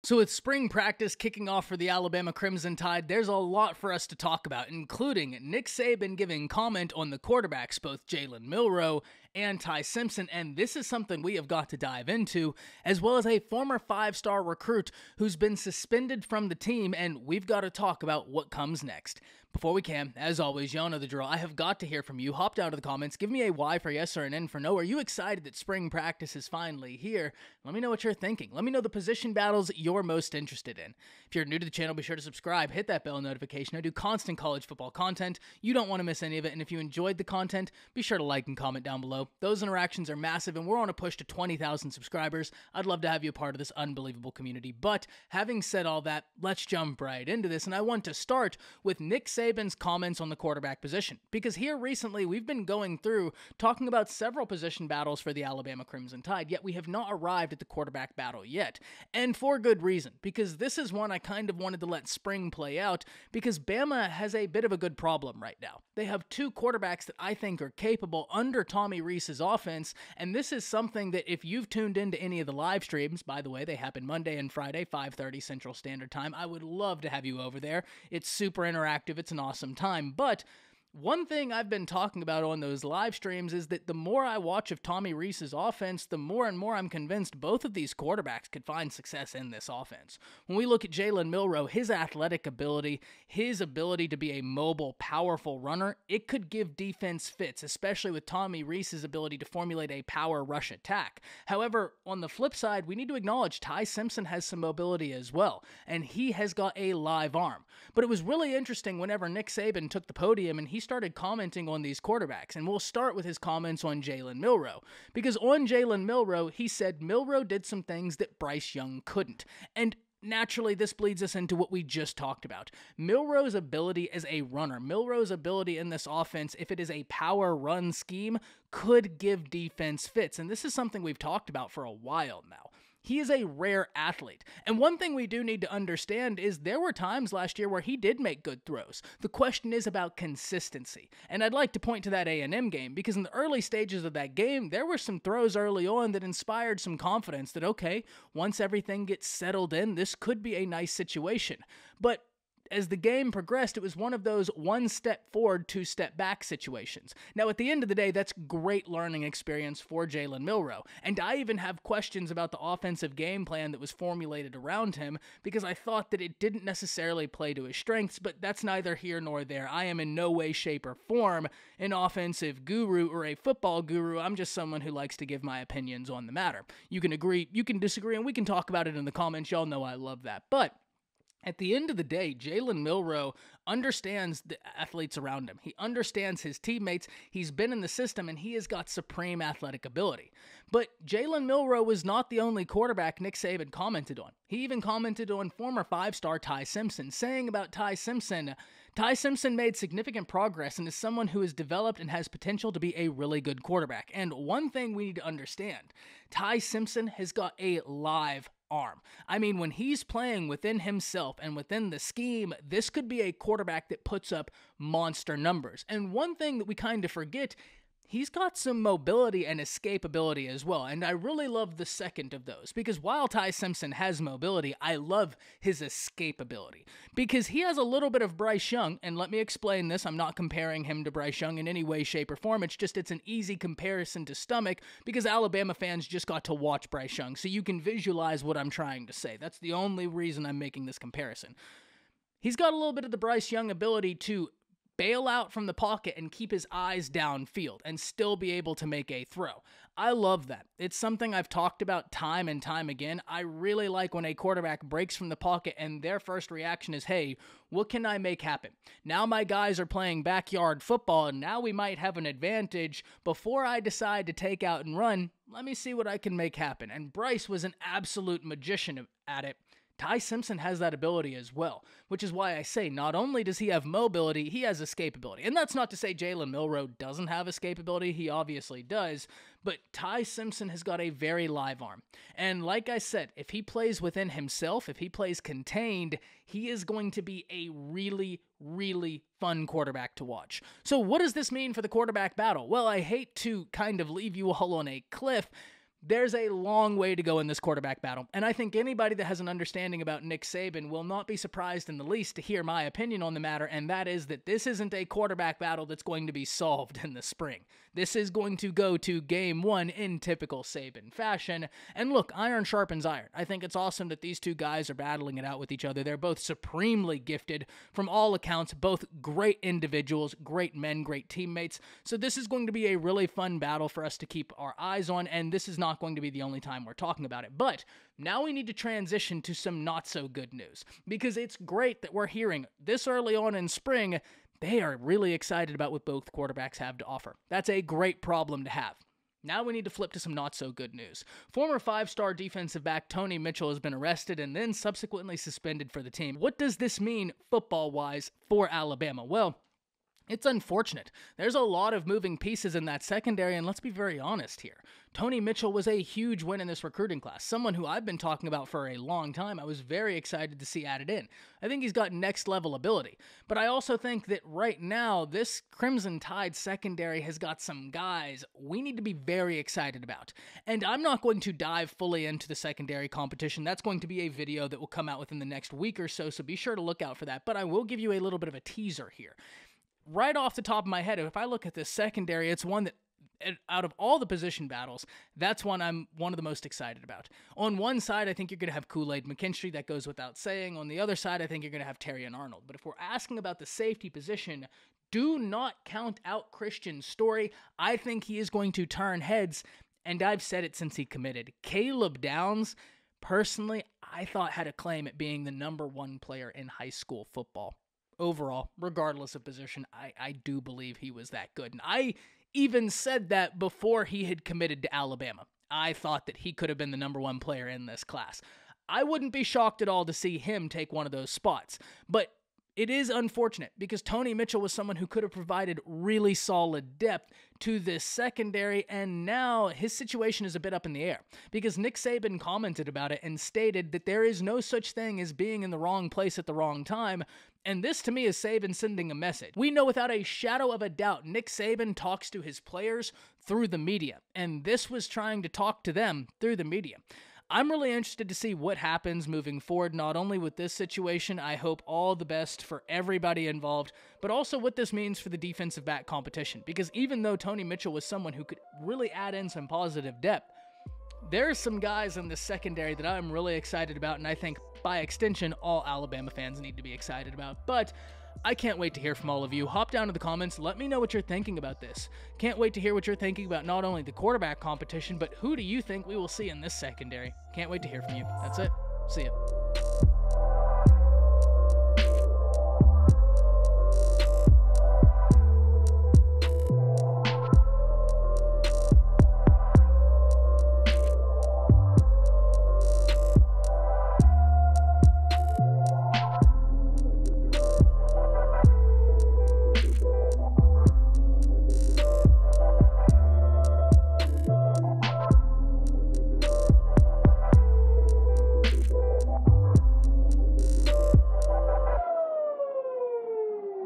So with spring practice kicking off for the Alabama Crimson Tide, there's a lot for us to talk about, including Nick Saban giving comment on the quarterbacks, both Jalen Milroe and Ty Simpson, and this is something we have got to dive into, as well as a former five-star recruit who's been suspended from the team, and we've got to talk about what comes next. Before we can, as always, y'all know the drill. I have got to hear from you. Hop down to the comments. Give me a Y for yes or an N for no. Are you excited that spring practice is finally here? Let me know what you're thinking. Let me know the position battles you're most interested in. If you're new to the channel, be sure to subscribe. Hit that bell notification. I do constant college football content. You don't want to miss any of it. And if you enjoyed the content, be sure to like and comment down below. Those interactions are massive, and we're on a push to 20,000 subscribers. I'd love to have you a part of this unbelievable community. But having said all that, let's jump right into this. And I want to start with Nick Saban's comments on the quarterback position, because here recently we've been going through talking about several position battles for the Alabama Crimson Tide, yet we have not arrived at the quarterback battle yet. And for good reason, because this is one I kind of wanted to let spring play out, because Bama has a bit of a good problem right now. They have two quarterbacks that I think are capable under Tommy Rees's offense, and this is something that if you've tuned into any of the live streams, by the way, they happen Monday and Friday, 5:30 Central Standard Time, I would love to have you over there. It's super interactive, it's an awesome time, but one thing I've been talking about on those live streams is that the more I watch of Tommy Rees's offense, the more and more I'm convinced both of these quarterbacks could find success in this offense. When we look at Jalen Milroe, his athletic ability, his ability to be a mobile, powerful runner, it could give defense fits, especially with Tommy Rees's ability to formulate a power rush attack. However, on the flip side, we need to acknowledge Ty Simpson has some mobility as well, and he has got a live arm. But it was really interesting whenever Nick Saban took the podium and he started commenting on these quarterbacks, and we'll start with his comments on Jalen Milroe, because on Jalen Milroe, he said Milroe did some things that Bryce Young couldn't, and naturally, this bleeds us into what we just talked about. Milroe's ability as a runner, Milroe's ability in this offense, if it is a power run scheme, could give defense fits, and this is something we've talked about for a while now. He is a rare athlete. And one thing we do need to understand is there were times last year where he did make good throws. The question is about consistency. And I'd like to point to that A&M game, because in the early stages of that game, there were some throws early on that inspired some confidence that, okay, once everything gets settled in, this could be a nice situation. But as the game progressed, it was one of those one step forward, two step back situations. Now, at the end of the day, that's great learning experience for Jalen Milroe. And I even have questions about the offensive game plan that was formulated around him, because I thought that it didn't necessarily play to his strengths, but that's neither here nor there. I am in no way, shape, or form an offensive guru or a football guru. I'm just someone who likes to give my opinions on the matter. You can agree, you can disagree, and we can talk about it in the comments. Y'all know I love that. But at the end of the day, Jalen Milroe understands the athletes around him. He understands his teammates. He's been in the system, and he has got supreme athletic ability. But Jalen Milroe was not the only quarterback Nick Saban commented on. He even commented on former five-star Ty Simpson, saying about Ty Simpson made significant progress and is someone who has developed and has potential to be a really good quarterback. And one thing we need to understand, Ty Simpson has got a live arm. I mean, when he's playing within himself and within the scheme, this could be a quarterback that puts up monster numbers. And one thing that we kind of forget, he's got some mobility and escapability as well, and I really love the second of those, because while Ty Simpson has mobility, I love his escapability, because he has a little bit of Bryce Young, and let me explain this, I'm not comparing him to Bryce Young in any way, shape, or form, it's an easy comparison to stomach, because Alabama fans just got to watch Bryce Young, so you can visualize what I'm trying to say. That's the only reason I'm making this comparison. He's got a little bit of the Bryce Young ability to bail out from the pocket and keep his eyes downfield and still be able to make a throw. I love that. It's something I've talked about time and time again. I really like when a quarterback breaks from the pocket and their first reaction is, hey, what can I make happen? Now my guys are playing backyard football, and now we might have an advantage. Before I decide to take out and run, let me see what I can make happen. And Bryce was an absolute magician at it. Ty Simpson has that ability as well, which is why I say not only does he have mobility, he has escapability. And that's not to say Jalen Milroe doesn't have escapability. He obviously does. But Ty Simpson has got a very live arm. And like I said, if he plays within himself, if he plays contained, he is going to be a really, really fun quarterback to watch. So what does this mean for the quarterback battle? Well, I hate to kind of leave you all on a cliff, There's a long way to go in this quarterback battle, and I think anybody that has an understanding about Nick Saban will not be surprised in the least to hear my opinion on the matter, and that is that this isn't a quarterback battle that's going to be solved in the spring. This is going to go to game one in typical Saban fashion, and look, iron sharpens iron. I think it's awesome that these two guys are battling it out with each other. They're both supremely gifted, from all accounts, both great individuals, great men, great teammates, so this is going to be a really fun battle for us to keep our eyes on, and this is not going to be the only time we're talking about it. But now we need to transition to some not so good news, because it's great that we're hearing this early on in spring they are really excited about what both quarterbacks have to offer. That's a great problem to have. Now we need to flip to some not so good news. Former 5-star defensive back Tony Mitchell has been arrested and then subsequently suspended for the team. What does this mean football-wise for Alabama? Well, it's unfortunate. There's a lot of moving pieces in that secondary, and let's be very honest here. Tony Mitchell was a huge win in this recruiting class, someone who I've been talking about for a long time. I was very excited to see added in. I think he's got next-level ability, but I also think that right now, this Crimson Tide secondary has got some guys we need to be very excited about. And I'm not going to dive fully into the secondary competition. That's going to be a video that will come out within the next week or so be sure to look out for that. But I will give you a little bit of a teaser here. Right off the top of my head, if I look at this secondary, it's one that, out of all the position battles, that's one I'm one of the most excited about. On one side, I think you're going to have Kool-Aid McKinstry, that goes without saying. On the other side, I think you're going to have Terry and Arnold. But if we're asking about the safety position, do not count out Christian's story. I think he is going to turn heads, and I've said it since he committed. Caleb Downs, personally, I thought had a claim at being the #1 player in high school football. Overall, regardless of position, I do believe he was that good. And I even said that before he had committed to Alabama. I thought that he could have been the #1 player in this class. I wouldn't be shocked at all to see him take one of those spots. But it is unfortunate because Tony Mitchell was someone who could have provided really solid depth to this secondary, and now his situation is a bit up in the air because Nick Saban commented about it and stated that there is no such thing as being in the wrong place at the wrong time, and this to me is Saban sending a message. We know without a shadow of a doubt Nick Saban talks to his players through the media, and this was trying to talk to them through the media. I'm really interested to see what happens moving forward, not only with this situation. I hope all the best for everybody involved, but also what this means for the defensive back competition. Because even though Tony Mitchell was someone who could really add in some positive depth, there are some guys in the secondary that I'm really excited about, and I think by extension, all Alabama fans need to be excited about. But I can't wait to hear from all of you. Hop down to the comments. Let me know what you're thinking about this. Can't wait to hear what you're thinking about not only the quarterback competition, but who do you think we will see in this secondary? Can't wait to hear from you. That's it. See ya.